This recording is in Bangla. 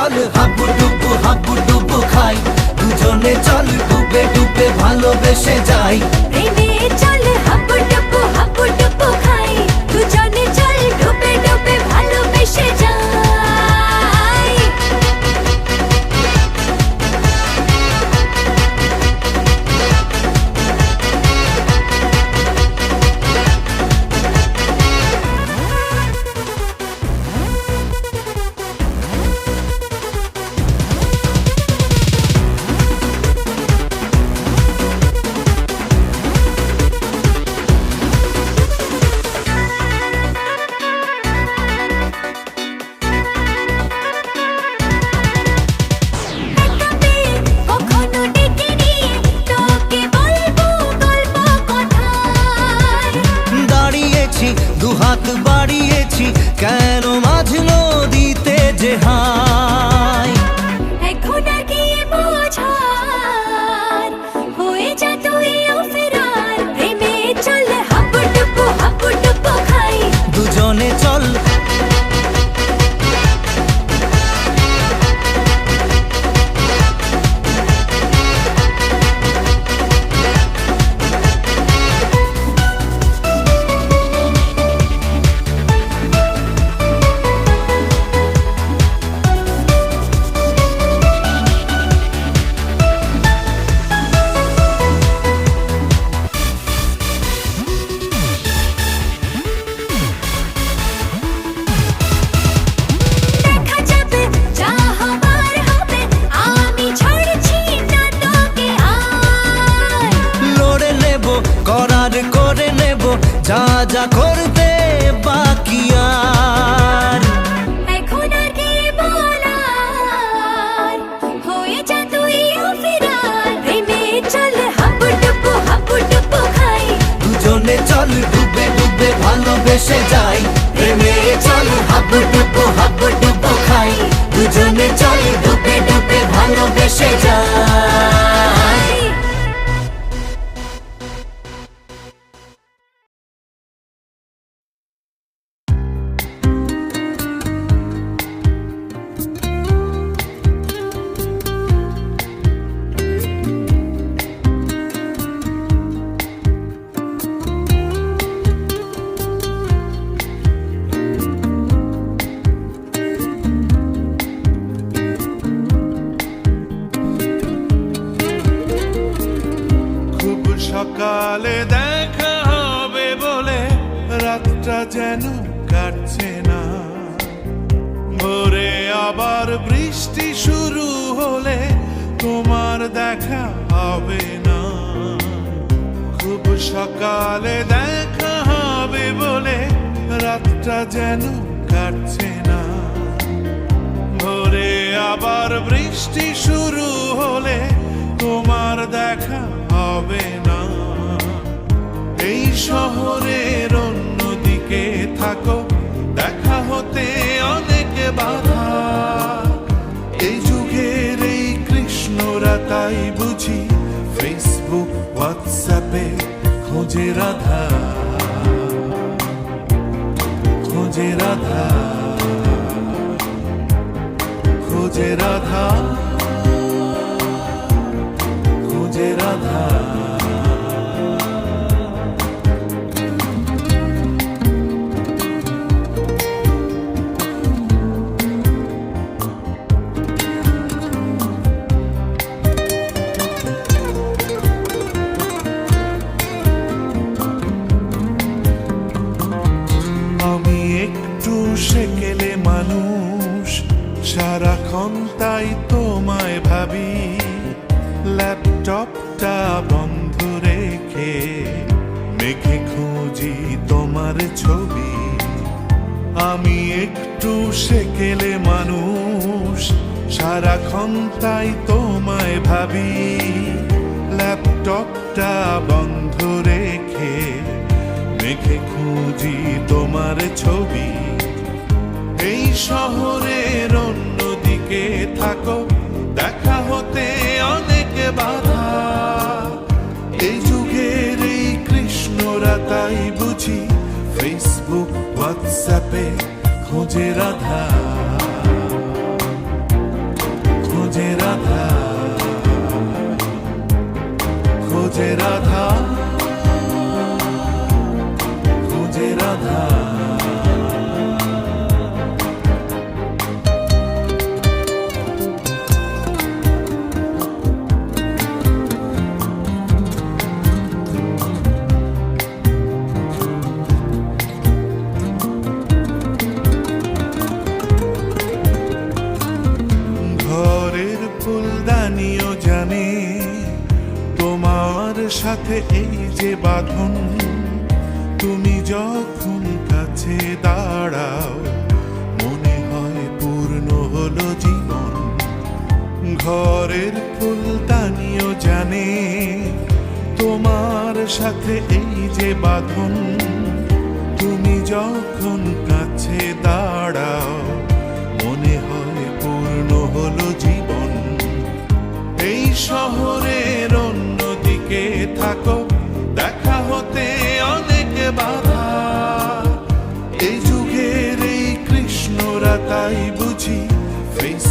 চল হাবু ডুবু খাই, দুজনে চল ডুবে ডুবে ভালোবেসে যাই। প্রেমে চল হাবু ডুবু খাই, দুজনে চল ডুবে ডুবে ভালোবেসে যাই। দুহাত বাড়িয়েছি কেন মাঝ নদীতে যে হাই। এখন আর কি বোঝার হয়ে যা তুই ফেরার, প্রেমে চল হাবু ডুবু খাই, দুজনে চল করে নেব যা যা করতে বাকি আর। এখন আর কি বলার হয়ে যা তুই ফেরার, প্রেমে চল হাবু ডুবু খাই, দুজনে চল ডুবে ডুবে ভালোবেসে যাই। প্রেমে চল হাবু ডুবু খাই, দুজনে চল ডুবে ডুবে ভালোবেসে যাই। সকালে দেখা হবে বলে রাতটা যেন কাটছে না, ভোরে আবার বৃষ্টি শুরু হলে তোমার দেখা হবে না। খুব সকালে দেখা হবে বলে রাতটা যেন কাটছে না, ভোরে আবার বৃষ্টি শুরু হলে তোমার দেখা হবে না। এই শহরের অন্যদিকে থাকো, দেখা হতে অনেক বাধা। এই যুগের এই কৃষ্ণরা তাই বুঝি ফেসবুক হোয়াটসঅ্যাপে খোঁজে রাধা, খোঁজে রাধা, খোঁজে রাধা, খোঁজে রাধা। আমি একটু সেকেলে মানুষ, সারাক্ষণ তাই তোমায় ভাবি, ল্যাপটপটা বন্ধ রেখে মেঘে খুঁজি তোমার ছবি। আমি একটু সেকেলে মানুষ, সারাক্ষণ তাই তোমায় ভাবি, ল্যাপটপটা বন্ধ রেখে মেঘে খুঁজি তোমার ছবি। এই শহরের অন্যদিকে থাকো, দেখা হতে অনেক বাধা। এই যুগের এই কৃষ্ণরা তাই বুঝি ফেসবুক হোয়াটসঅ্যাপে খোঁজে রাধা, খোঁজে রাধা, খোঁজে রাধা, খোঁজে রাধা। ঘরের ফুলদানিও জানে তোমার সাথে এই যে বাঁধন, তুমি যখন কাছে দাঁড়াও মনে হয় পূর্ণ হলো জীবন। ঘরের ফুলদানিও জানে তোমার সাথে এই যে বাঁধন, তুমি যখন কাছে দাঁড়াও মনে হয় পূর্ণ হলো জীবন। এই শহরের অন্যদিকে থাকো, দেখা হতে অনেক বাধা। এই যুগের এই কৃষ্ণরা তাই বুঝি ফেস